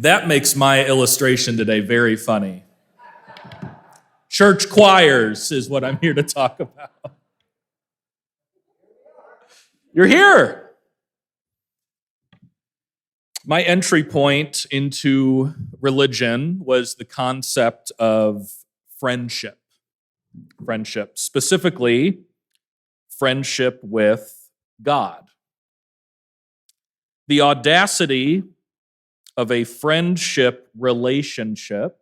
That makes my illustration today very funny. Church choirs is what I'm here to talk about. You're here. My entry point into religion was the concept of friendship. Friendship, specifically, friendship with God. The audacity of a friendship relationship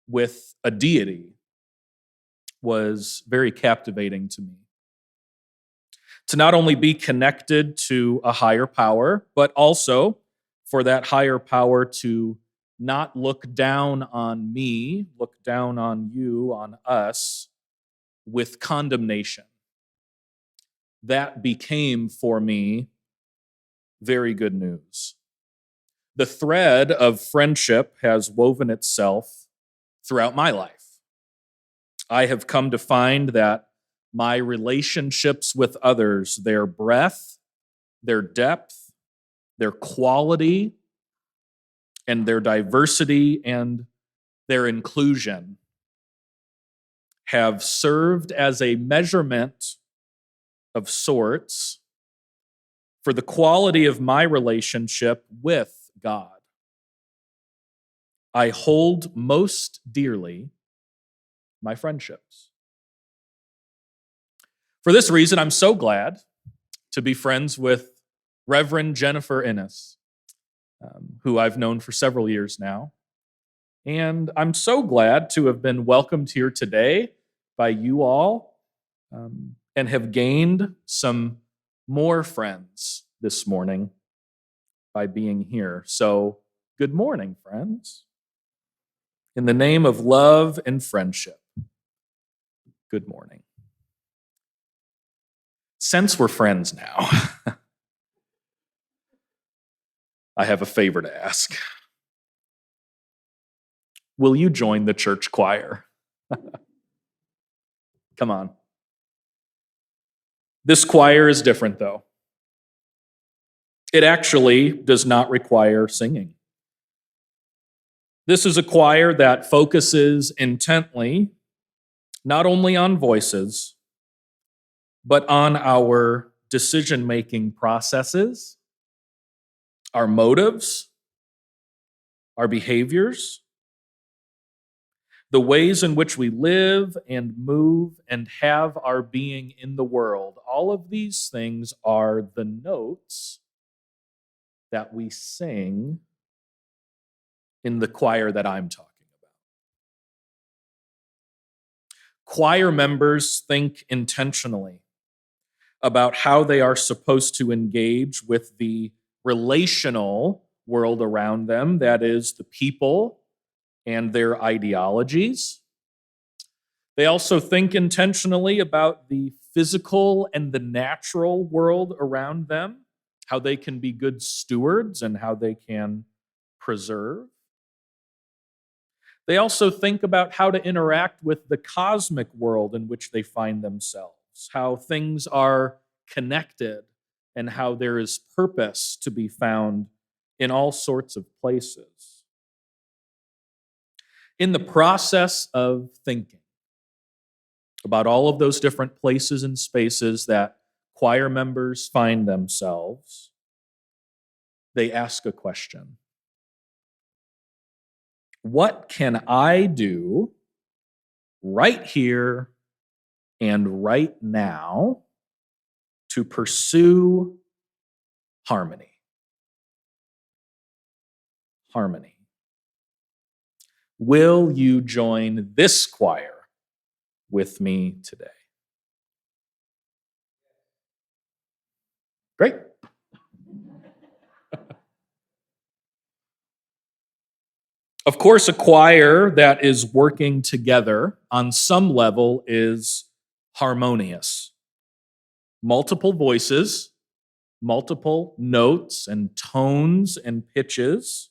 with a deity was very captivating to me. To not only be connected to a higher power, but also for that higher power to not look down on me, look down on you, on us, with condemnation. That became for me very good news. The thread of friendship has woven itself throughout my life. I have come to find that my relationships with others, their breadth, their depth, their quality, and their diversity and their inclusion have served as a measurement of sorts for the quality of my relationship with God. I hold most dearly my friendships. For this reason, I'm so glad to be friends with Reverend Jennifer Innes, who I've known for several years now. And I'm so glad to have been welcomed here today by you all and have gained some more friends this morning by being here. So, good morning, friends. In the name of love and friendship, good morning. Since we're friends now, I have a favor to ask. Will you join the church choir? Come on. This choir is different, though. It actually does not require singing. This is a choir that focuses intently not only on voices, but on our decision-making processes, our motives, our behaviors, the ways in which we live and move and have our being in the world. All of these things are the notes that we sing in the choir that I'm talking about. Choir members think intentionally about how they are supposed to engage with the relational world around them, that is, the people and their ideologies. They also think intentionally about the physical and the natural world around them, how they can be good stewards and how they can preserve. They also think about how to interact with the cosmic world in which they find themselves, how things are connected, and how there is purpose to be found in all sorts of places. In the process of thinking about all of those different places and spaces that choir members find themselves, they ask a question. What can I do right here and right now to pursue harmony? Harmony. Will you join this choir with me today? Great. Of course, a choir that is working together on some level is harmonious. Multiple voices, multiple notes and tones and pitches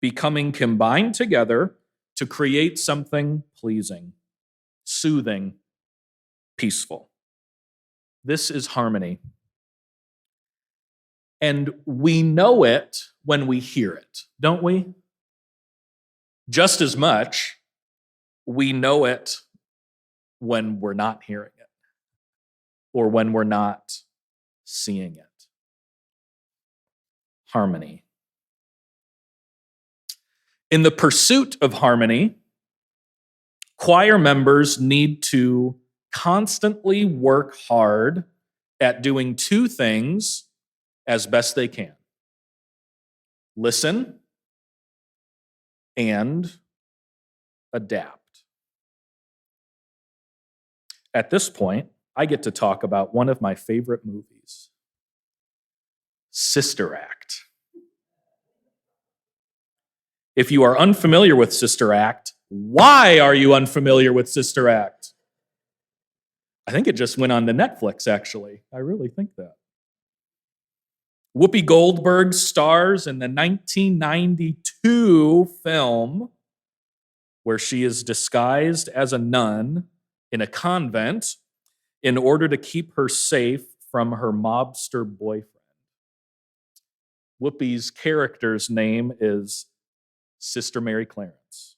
becoming combined together to create something pleasing, soothing, peaceful. This is harmony. And we know it when we hear it, don't we? Just as much, we know it when we're not hearing it or when we're not seeing it. Harmony. In the pursuit of harmony, choir members need to constantly work hard at doing two things as best they can: listen and adapt. At this point, I get to talk about one of my favorite movies, Sister Act. If you are unfamiliar with Sister Act, why are you unfamiliar with Sister Act? I think it just went on to Netflix, actually. I really think that. Whoopi Goldberg stars in the 1992 film where she is disguised as a nun in a convent in order to keep her safe from her mobster boyfriend. Whoopi's character's name is Sister Mary Clarence.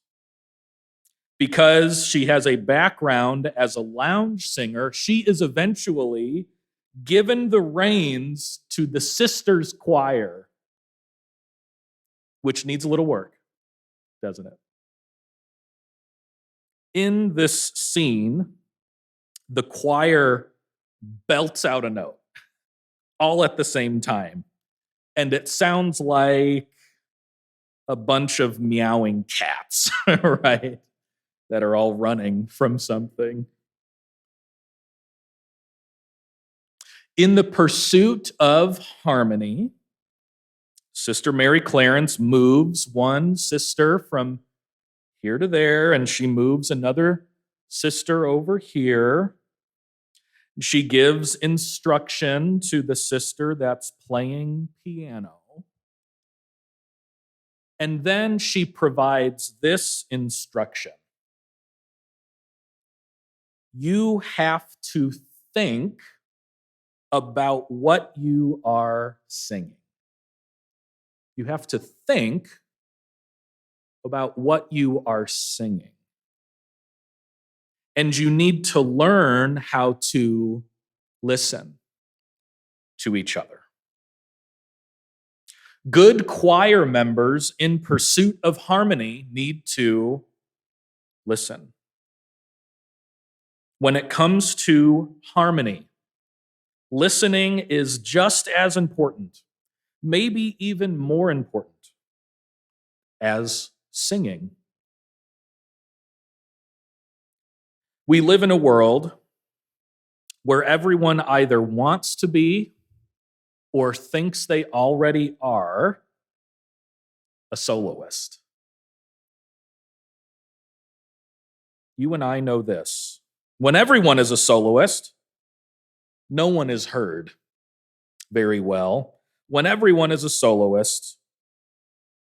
Because she has a background as a lounge singer, she is eventually given the reins to the sisters' choir, which needs a little work, doesn't it? In this scene, the choir belts out a note all at the same time, and it sounds like a bunch of meowing cats, right? That are all running from something. In the pursuit of harmony, Sister Mary Clarence moves one sister from here to there, and she moves another sister over here. She gives instruction to the sister that's playing piano. And then she provides this instruction: you have to think about what you are singing. You have to think about what you are singing. And you need to learn how to listen to each other. Good choir members in pursuit of harmony need to listen. When it comes to harmony, listening is just as important, maybe even more important, as singing. We live in a world where everyone either wants to be or thinks they already are a soloist. You and I know this. When everyone is a soloist, no one is heard very well. When everyone is a soloist,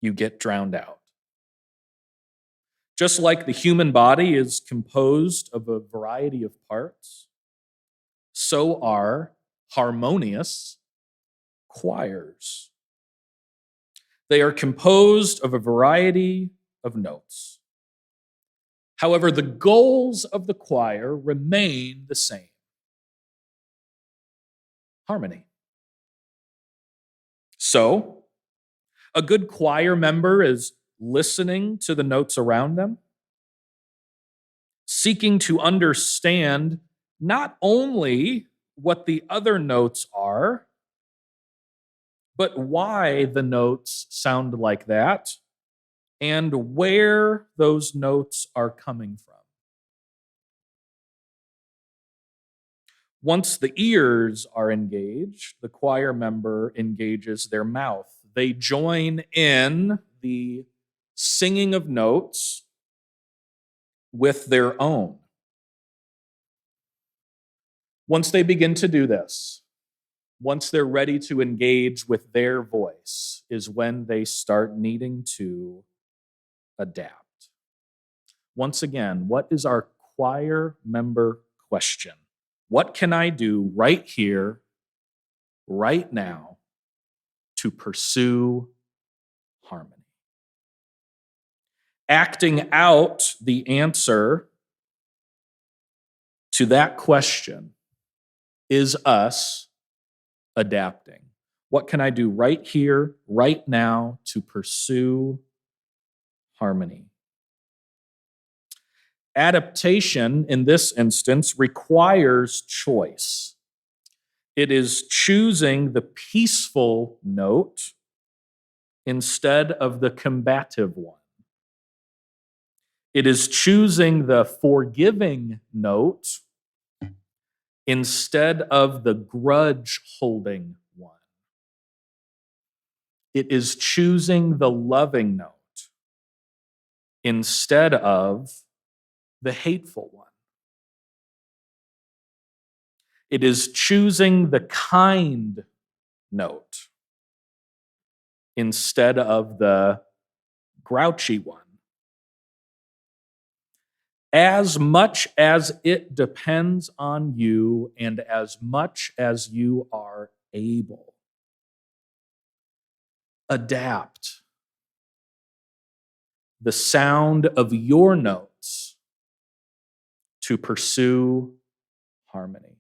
you get drowned out. Just like the human body is composed of a variety of parts, so are harmonious choirs. They are composed of a variety of notes. However, the goals of the choir remain the same: harmony. So, a good choir member is listening to the notes around them, seeking to understand not only what the other notes are, but why the notes sound like that and where those notes are coming from. Once the ears are engaged, the choir member engages their mouth. They join in the singing of notes with their own. Once they begin to do this, once they're ready to engage with their voice, is when they start needing to adapt. Once again, what is our choir member question? What can I do right here, right now, to pursue harmony. Acting out the answer to that question is us adapting. What can I do right here, right now to pursue harmony? Adaptation, in this instance, requires choice. It is choosing the peaceful note instead of the combative one. It is choosing the forgiving note instead of the grudge-holding one. It is choosing the loving note instead of the hateful one. It is choosing the kind note instead of the grouchy one. As much as it depends on you and as much as you are able, adapt the sound of your notes to pursue harmony.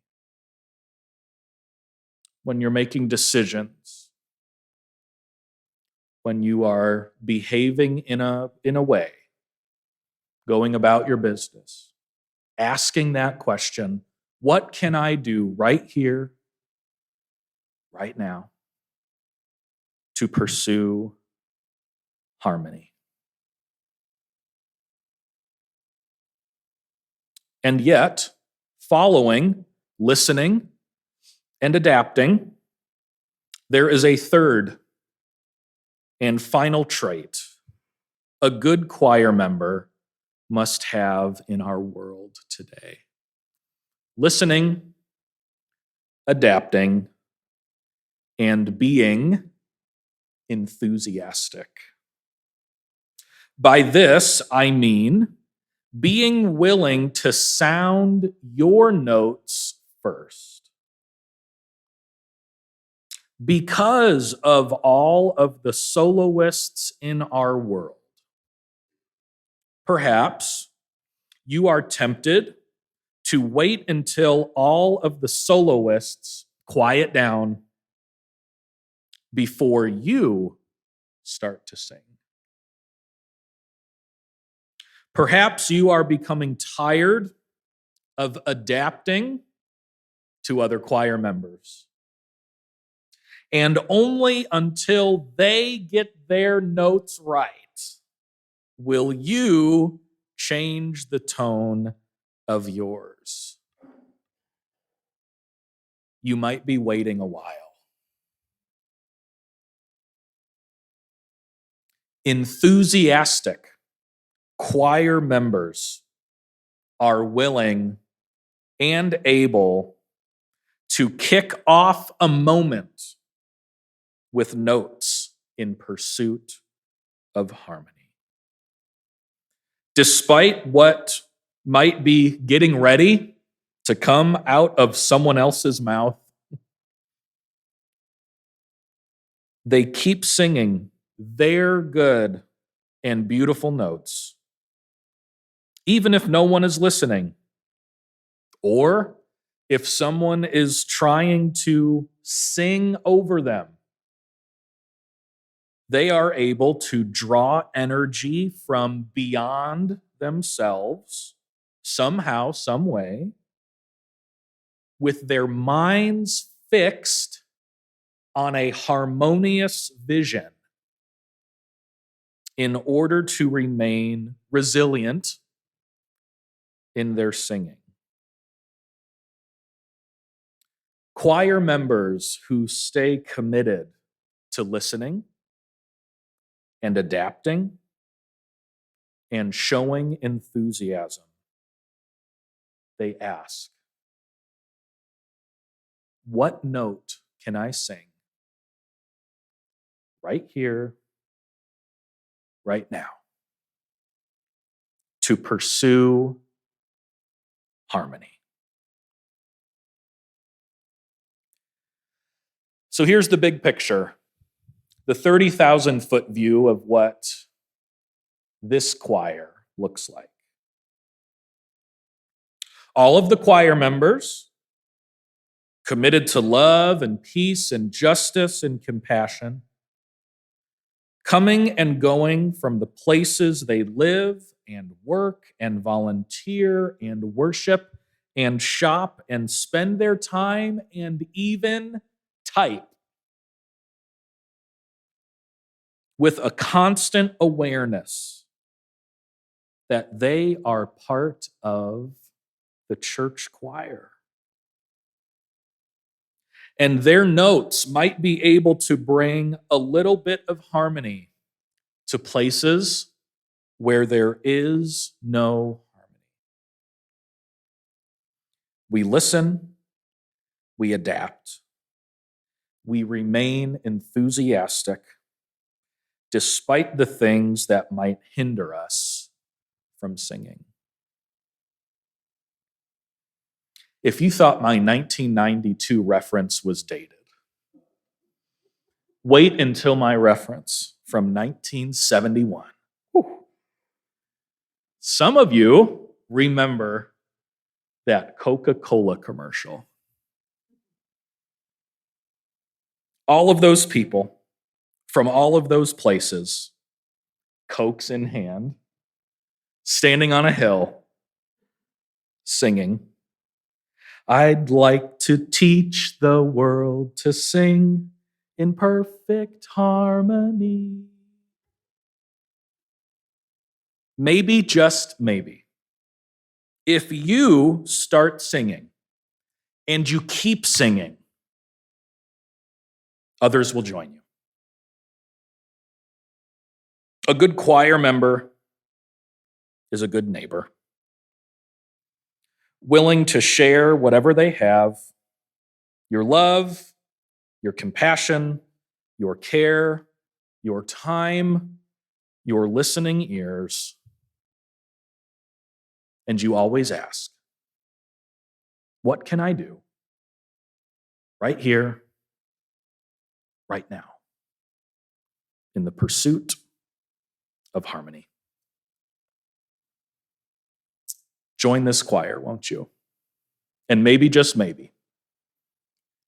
When you're making decisions, when you are behaving in a way, going about your business, asking that question, what can I do right here, right now, to pursue harmony? And yet, following, listening, and adapting, there is a third and final trait a good choir member must have in our world today. Listening, adapting, and being enthusiastic. By this, I mean being willing to sound your notes first. Because of all of the soloists in our world, perhaps you are tempted to wait until all of the soloists quiet down before you start to sing. Perhaps you are becoming tired of adapting to other choir members. And only until they get their notes right will you change the tone of yours. You might be waiting a while. Enthusiastic choir members are willing and able to kick off a moment with notes in pursuit of harmony. Despite what might be getting ready to come out of someone else's mouth, they keep singing their good and beautiful notes, even if no one is listening, or if someone is trying to sing over them. They are able to draw energy from beyond themselves, somehow, some way, with their minds fixed on a harmonious vision in order to remain resilient in their singing. Choir members who stay committed to listening and adapting and showing enthusiasm, they ask, what note can I sing right here, right now, to pursue harmony? So here's the big picture. the 30,000-foot view of what this choir looks like. All of the choir members committed to love and peace and justice and compassion, coming and going from the places they live and work and volunteer and worship and shop and spend their time and even type, with a constant awareness that they are part of the church choir. And their notes might be able to bring a little bit of harmony to places where there is no harmony. We listen, we adapt, we remain enthusiastic despite the things that might hinder us from singing. If you thought my 1992 reference was dated, wait until my reference from 1971. Whew. Some of you remember that Coca-Cola commercial. All of those people from all of those places, Cokes in hand, standing on a hill, singing, "I'd like to teach the world to sing in perfect harmony." Maybe, just maybe, if you start singing and you keep singing, others will join you. A good choir member is a good neighbor, willing to share whatever they have, your love, your compassion, your care, your time, your listening ears. And you always ask, what can I do right here, right now, in the pursuit of harmony? Join this choir, won't you? And maybe, just maybe,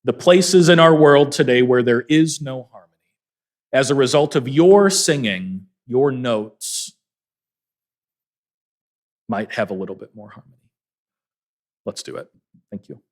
the places in our world today where there is no harmony, as a result of your singing, your notes might have a little bit more harmony. Let's do it. Thank you.